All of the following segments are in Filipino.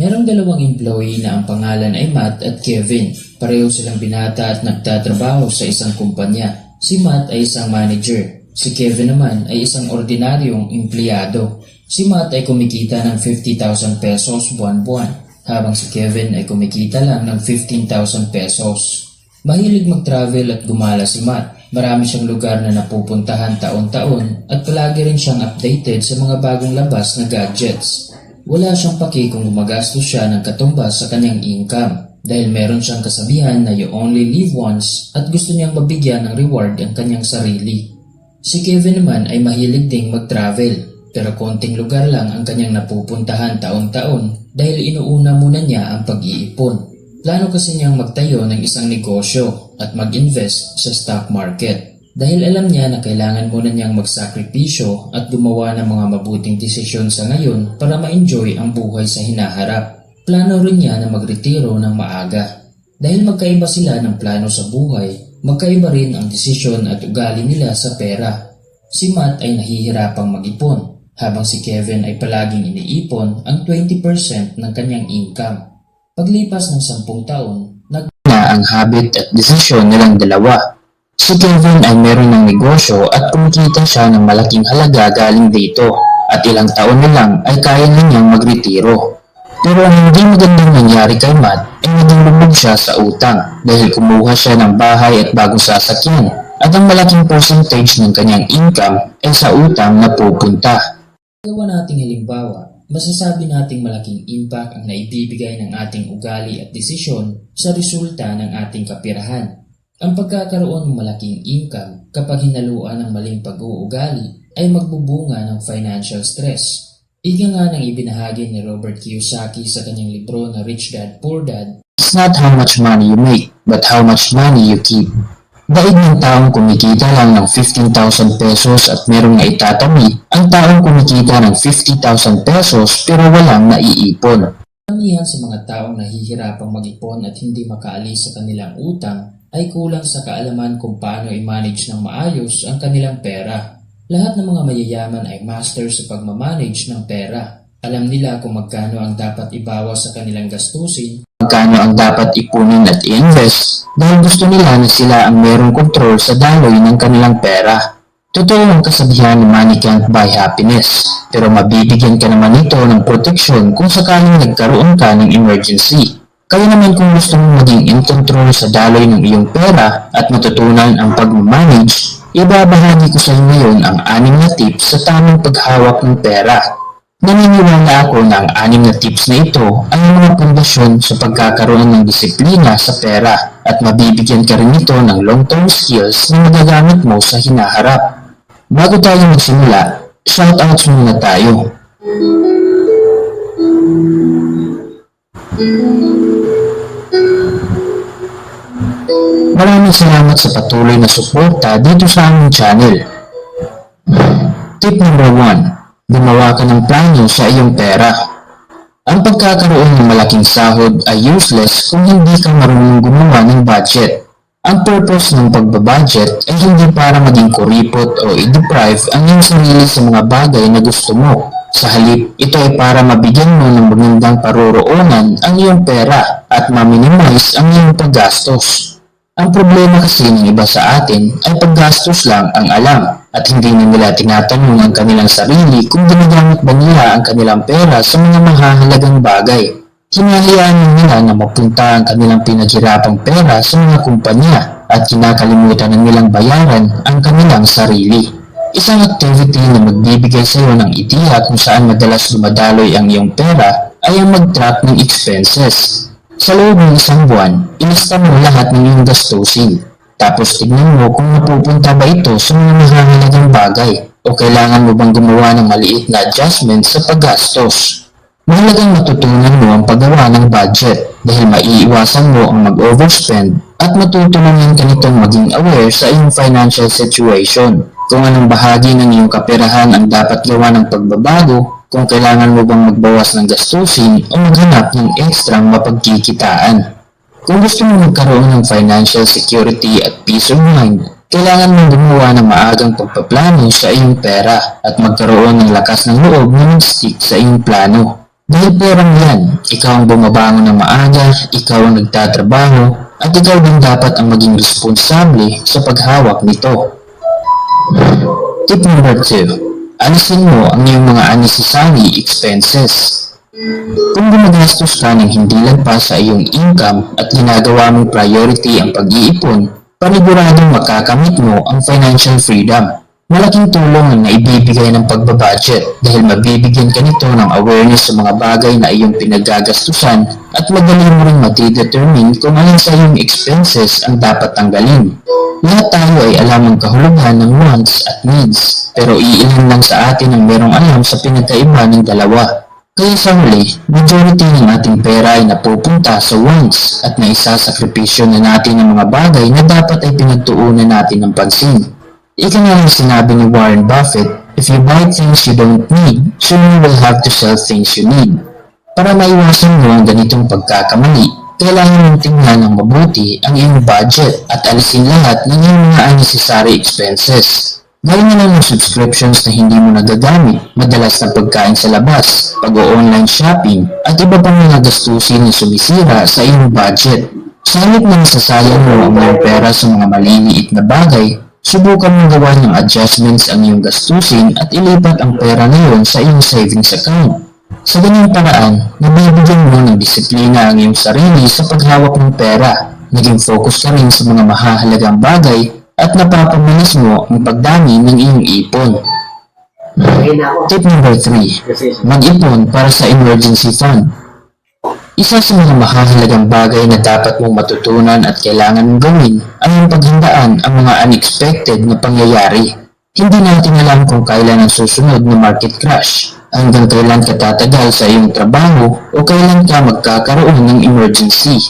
Merong dalawang employee na ang pangalan ay Matt at Kevin. Pareho silang binata at nagtatrabaho sa isang kumpanya. Si Matt ay isang manager. Si Kevin naman ay isang ordinaryong empleyado. Si Matt ay kumikita ng 50,000 pesos buwan-buwan, habang si Kevin ay kumikita lang ng 15,000 pesos. Mahilig mag-travel at gumala si Matt. Marami siyang lugar na napupuntahan taon-taon at palagi rin siyang updated sa mga bagong labas na gadgets. Wala siyang paki kung gumagastos siya ng katumbas sa kanyang income dahil meron siyang kasabihan na you only live once at gusto niyang mabigyan ng reward ang kanyang sarili. Si Kevin naman ay mahilig ding mag-travel pero konting lugar lang ang kanyang napupuntahan taon-taon dahil inuuna muna niya ang pag-iipon. Plano kasi niyang magtayo ng isang negosyo at mag-invest sa stock market. Dahil alam niya na kailangan muna niyang magsakripisyo at gumawa ng mga mabuting desisyon sa ngayon para ma-enjoy ang buhay sa hinaharap. Plano rin niya na magretiro ng maaga. Dahil magkaiba sila ng plano sa buhay, magkaiba rin ang desisyon at ugali nila sa pera. Si Matt ay nahihirapang mag-ipon, habang si Kevin ay palaging iniipon ang 20% ng kanyang income. Paglipas ng 10 taon, nagna ang habit at desisyon nilang dalawa. Si Kevin ay meron ng negosyo at kumikita siya ng malaking halaga galing dito at ilang taon na lang ay kaya na niyang magretiro. Pero ang hindi magandang nangyari kay Matt ay naging lubog siya sa utang dahil kumuha siya ng bahay at bagong sasakyan at ang malaking percentage ng kanyang income ay sa utang na pupunta. Gawa nating halimbawa, masasabi nating malaking impact ang naibibigay ng ating ugali at desisyon sa resulta ng ating kapirahan. Ang pagkakaroon ng malaking income kapag hinaluan ng maling pag-uugali ay magbubunga ng financial stress. Ika nga ng ibinahagi ni Robert Kiyosaki sa kanyang libro na Rich Dad Poor Dad, "It's not how much money you make, but how much money you keep." Daig ng taong kumikita lang ng 15,000 pesos at merong naitatawid, ang taong kumikita ng 50,000 pesos pero walang naiipon. Karamihan sa mga taong nahihirapang mag-ipon at hindi makaalis sa kanilang utang ay kulang sa kaalaman kung paano i-manage ng maayos ang kanilang pera. Lahat ng mga mayayaman ay master sa pagmamanage ng pera. Alam nila kung magkano ang dapat ibawas sa kanilang gastusin, magkano ang dapat ipunin at i-invest dahil gusto nila na sila ang merong kontrol sa daloy ng kanilang pera. Totoo ang kasabihan na money can't buy happiness, pero mabibigyan ka naman ito ng proteksyon kung sakaling nagkaroon ka ng emergency. Kaya naman kung gusto mong maging in control sa daloy ng iyong pera at matutunan ang pag-manage, ibabahagi ko sa inyo ngayon ang 6 na tips sa tamang paghawak ng pera. Naniniwala ako na ang 6 na tips na ito ay mga pundasyon sa pagkakaroon ng disiplina sa pera at mabibigyan ka rin ito ng long-term skills na magagamit mo sa hinaharap. Bago tayo magsimula, shoutouts muna tayo. Maraming salamat sa patuloy na suporta dito sa aming channel. Tip number 1. Gumawa ka ng plano sa iyong pera. Ang pagkakaroon ng malaking sahod ay useless kung hindi ka marunong gumawa ng budget. Ang purpose ng pagbabudget ay hindi para maging kuripot o i-deprive ang iyong sarili sa mga bagay na gusto mo. Sa halip, ito ay para mabigyan mo ng magandang paroroonan ang iyong pera at ma-minimize ang iyong paggastos. Ang problema kasi ng iba sa atin ay paggastos lang ang alam at hindi na nila tinatanong ang kanilang sarili kung ginagamit ba nila ang kanilang pera sa mga mahahalagang bagay. Hinahayaan nila na mapunta ang kanilang pinaghirapang pera sa mga kumpanya at kinakalimutan na nilang bayaran ang kanilang sarili. Isang activity na magbibigay sa iyo ng ideya kung saan madalas dumadaloy ang iyong pera ay ang mag-track ng expenses. Sa loob ng isang buwan, ilista mo lahat ng iyong gastusin. Tapos tignan mo kung napupunta ba ito sa mga mahahalagang bagay o kailangan mo bang gumawa ng maliit na adjustment sa paggastos. Mahalagang matutunan mo ang paggawa ng budget dahil maiiwasan mo ang mag-overspend at matutulungan ka nitong maging aware sa iyong financial situation. Kung anong bahagi ng iyong kaperahan ang dapat gawa ng pagbabago, kung kailangan mo bang magbawas ng gastusin o maghanap ng ekstrang mapagkikitaan. Kung gusto mo magkaroon ng financial security at peace of mind, kailangan mong gumawa ng maagang pagpaplano sa iyong pera at magkaroon ng lakas ng loob na mag-stick sa iyong plano. Dahil perang yan, ikaw ang bumabangon ng maaga, ikaw ang nagtatrabaho, at ikaw din dapat ang maging responsable sa paghawak nito. Tip number 2. Alisin mo ang iyong mga unnecessary expenses. Kung gumagastos ka ng hindi lagpas sa iyong income at ginagawa mong priority ang pag-iipon, paniguradong makakamit mo ang financial freedom. Malaking tulong ang naibibigay ng pagbabudget dahil mabibigyan ka nito ng awareness sa mga bagay na iyong pinagagastusan at madali mo rin matidetermine kung alin sa iyong expenses ang dapat tanggalin. Lahat tayo ay alam ang kahulugan ng wants at needs, pero iilan lang sa atin ang merong alam sa pinagkaiba ng dalawa. Kaya sa huli, majority ng ating pera ay napupunta sa wants at naisasakripisyo na natin ang mga bagay na dapat ay pinagtuunan natin ng pansin. Ika nga ang sinabi ni Warren Buffett, if you buy things you don't need, soon you will have to sell things you need. Para maiwasan mo ang ganitong pagkakamali, kailangan mong tingnan ng mabuti ang iyong budget at alisin lahat ng iyong mga unnecessary expenses. Gawin mo ng subscriptions na hindi mo nagagamit, madalas na pagkain sa labas, pag-o-online shopping, at iba pang mga gastusin na sumisira sa iyong budget. Sa halip na nasasayang mo ang iyong pera sa mga maliliit na bagay, subukan mong gawa ng adjustments ang iyong gastusin at ilipat ang pera na iyon sa iyong savings account. Sa ganyan paraan, nabibigyan mo ng disiplina ang iyong sarili sa paghawak ng pera, naging focus ka rin sa mga mahahalagang bagay at napapabilis mo ang pagdami ng iyong ipon. Tip number 3. Mag-ipon para sa emergency fund. Isa sa mga mahahalagang bagay na dapat mong matutunan at kailangan mong gawin ay ang paghandaan ang mga unexpected na pangyayari. Hindi natin alam kung kailan ang susunod na market crash, hanggang kailan ka tatagal sa iyong trabaho o kailan ka magkakaroon ng emergency.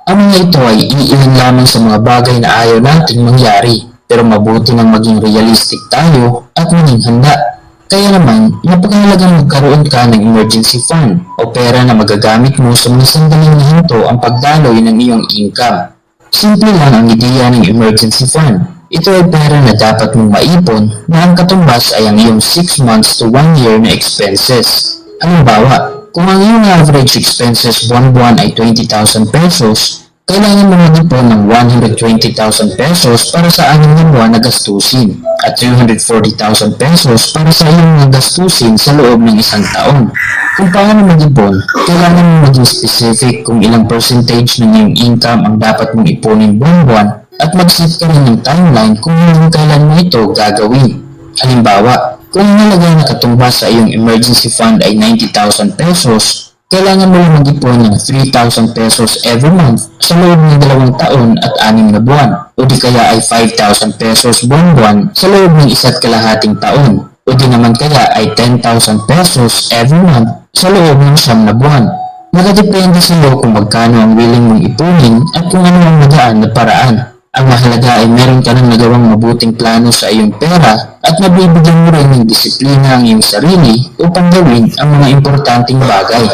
Ang mga ito ay iilan lamang sa mga bagay na ayaw nating mangyari, pero mabuti nang maging realistic tayo at maging handa. Kaya naman, napakahalagang magkaroon ka ng emergency fund o pera na magagamit mo sa mga sandaling nahinto ang pagdaloy ng iyong income. Simple lang ang ideya ng emergency fund. Ito ay pera na dapat mong maipon na ang katumbas ay ang iyong 6 months to 1 year na expenses. Halimbawa, kung ang iyong average expenses buwan-buwan ay 20,000 pesos, kailangan mo mag-ipon ng 120,000 pesos para sa 6 na buwan na gastusin at 340,000 pesos para sa iyong mga gastusin sa loob ng 1 taon. Kung paano mag-ipon, kailangan mo maging specific kung ilang percentage ng iyong income ang dapat mong ipunin buwan-buwan at mag-set ka rin ng timeline kung hanggang kailan mo ito gagawin. Halimbawa, kung ang halaga na katumbas sa iyong emergency fund ay 90,000 pesos, kailangan mo lang mag-ipon ng 3,000 pesos every month sa loob ng 2 taon at 6 na buwan, o di kaya ay 5,000 pesos buwan-buwan sa loob ng 1.5 taon, o di naman kaya ay 10,000 pesos every month sa loob ng 9 na buwan. Nakadepende sa iyo kung magkano ang willing mong ipunin at kung ano ang magaan na paraan. Ang mahalaga ay meron ka ng nagawang mabuting plano sa iyong pera at nabibigyan mo rin ng disiplina ang iyong sarili upang gawin ang mga importanteng bagay.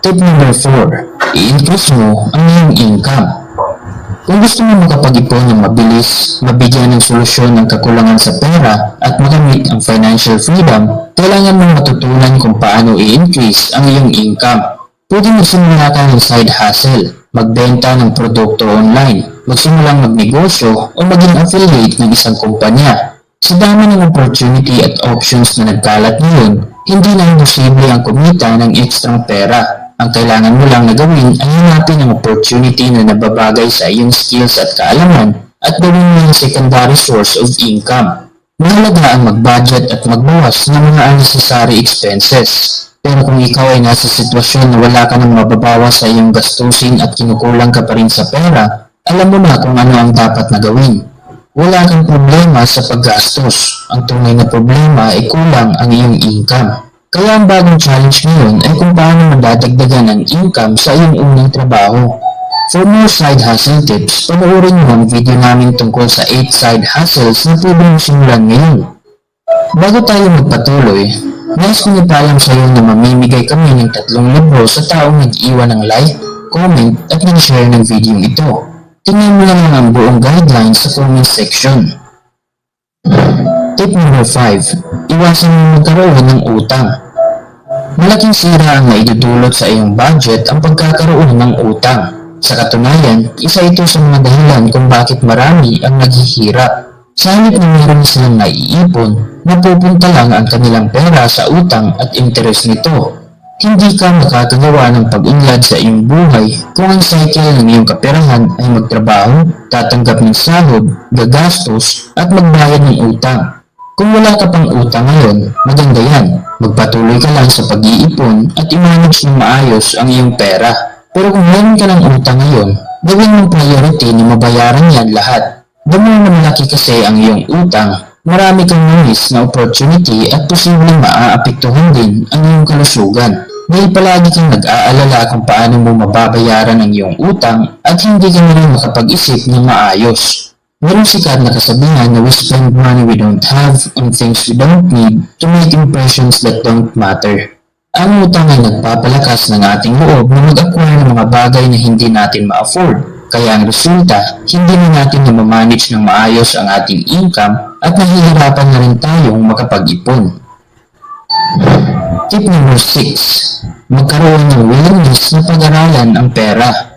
Tip number 4. I-increase mo ang iyong income. Kung gusto mo makapag-ipon ng mabilis, mabigyan ng solusyon ng kakulangan sa pera at makamit ang financial freedom, kailangan mo matutunan kung paano i-increase ang iyong income. Pwede magsimula ka ng side hustle, magbenta ng produkto online, magsimulang magnegosyo o maging affiliate ng isang kumpanya. Sa dami ng opportunity at options na nagkalat ngayon, hindi na imposible ang kumita ng ekstrang pera. Ang kailangan mo lang na gawin ay hanapin ang opportunity na nababagay sa iyong skills at kaalaman at gawin mo ang secondary source of income. Mahalaga ang mag-budget at magbawas ng mga unnecessary expenses. Pero kung ikaw ay nasa sitwasyon na wala ka nang mababawas sa iyong gastusin at kinukulang ka pa rin sa pera, alam mo na kung ano ang dapat na gawin. Wala kang problema sa paggastos. Ang tunay na problema ay kulang ang iyong income. Kaya ang bagong challenge ngayon ay kung paano madadagdagan ang income sa iyong unang trabaho. For more side hustle tips, panoorin mo ang video namin tungkol sa 8 side hustles na pwede mong simulan ngayon. Bago tayo magpatuloy, nais kong ipaalam sa iyo na mamimigay kami ng 3 libro sa taong nag-iwan ng like, comment at nag-share ng video ito. Tingnan mo lang ang buong guidelines sa comment section. Tip number 5. Iwasan mo magkaroon ng utang. Malaking sira ang naidudulot sa iyong budget ang pagkakaroon ng utang. Sa katunayan, isa ito sa mga dahilan kung bakit marami ang naghihirap. Sa halip na meron silang naiipon, napupunta lang ang kanilang pera sa utang at interes nito. Hindi ka makakagawa ng pag-unlad sa iyong buhay kung ang cycle ng iyong kaperahan ay magtrabaho, tatanggap ng sahod, gagastos at magbayad ng utang. Kung wala ka pang utang ngayon, maganda yan. Magpatuloy ka lang sa pag-iipon at i-manage ng maayos ang iyong pera. Pero kung meron ka ng utang ngayon, gawin mong priority na mabayaran yan lahat. The more na malaki kasi ang iyong utang, marami kang miss na opportunity at posibleng maaapektuhan din ang iyong kalusugan. Dahil palagi kang nag-aalala kung paano mo mababayaran ang iyong utang at hindi ka na rin makapag-isip ng maayos. Merong sikat na kasabihan na we spend money we don't have on things we don't need to make impressions that don't matter. Ang utang ay nagpapalakas ng ating loob na mag-acquire ng mga bagay na hindi natin ma-afford. Kaya ang resulta, hindi na natin na ma-manage ng maayos ang ating income at nahihirapan na rin tayong makapag-ipon. Tip number 6. Magkaroon ng willingness na pag-aralan ang pera.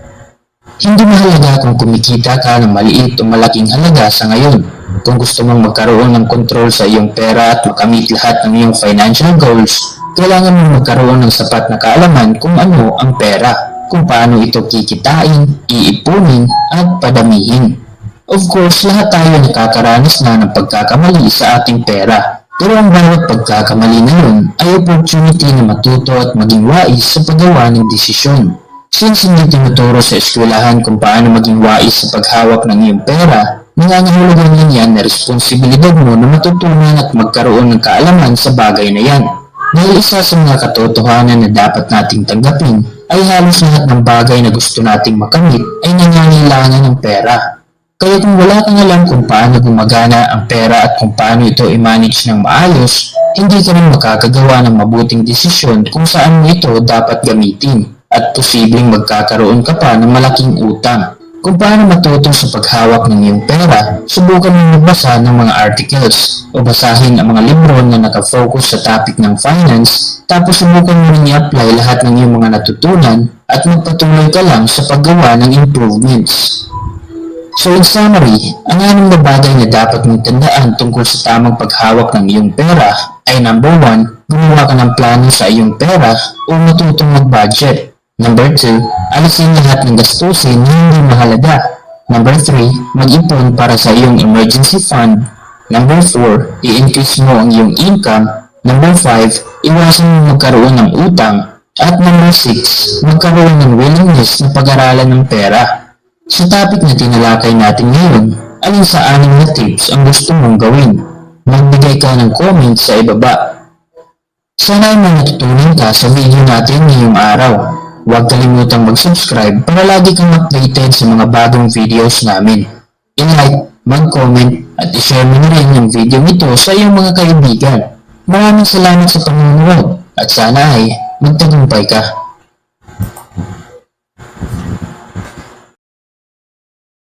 Hindi mahalaga kung kumikita ka ng maliit o malaking halaga sa ngayon. Kung gusto mong magkaroon ng control sa iyong pera at makamit lahat ng iyong financial goals, kailangan mong magkaroon ng sapat na kaalaman kung ano ang pera, kung paano ito kikitain, iipunin, at padamihin. Of course, lahat tayo nakakaranas na ng pagkakamali sa ating pera. Pero ang bawat pagkakamali na yun ay opportunity na matuto at maging wais sa paggawa ng desisyon. Since hindi tinuturo sa eskwelahan kung paano maging wais sa paghawak ng iyong pera, nangangahulugan din yan na responsibilidad mo na matutunan at magkaroon ng kaalaman sa bagay na yan. Dahil isa sa mga katotohanan na dapat nating tanggapin ay halos lahat ng bagay na gusto nating makamit ay nangangailangan ng pera. Kaya kung wala kang alam kung paano gumagana ang pera at kung paano ito i-manage ng maayos, hindi ka rin makakagawa ng mabuting desisyon kung saan mo ito dapat gamitin. At posibleng magkakaroon ka pa ng malaking utang. Kung paano matuto sa paghawak ng iyong pera, subukan mong magbasa ng mga articles o basahin ang mga libro na nakafocus sa topic ng finance, tapos subukan mo rin i-apply lahat ng iyong mga natutunan at magpatuloy ka lang sa paggawa ng improvements. So in summary, ang anim na bagay na dapat mong tandaan tungkol sa tamang paghawak ng iyong pera ay number 1, gumawa ka ng plano sa iyong pera o matutong mag-budget. Number 2, alisin lahat ng gastusin na hindi mahalaga. Number 3, mag-ipon para sa iyong emergency fund. Number 4, i-increase mo ang iyong income. Number 5, iwasan mo magkaroon ng utang. At number 6, magkaroon ng willingness na pag-aralan ng pera. Sa topic na tinalakay natin ngayon, alin sa 6 na tips ang gusto mong gawin? Magbigay ka ng comment sa ibaba. Sana ay matutunan ka sa video natin ngayong araw. Huwag kalimutang mag-subscribe para lagi kang updated sa mga bagong videos namin. I-like, mag-comment at i-share mo na rin yung video nito sa iyong mga kaibigan. Maraming salamat sa panonood at sana ay magtagumpay ka.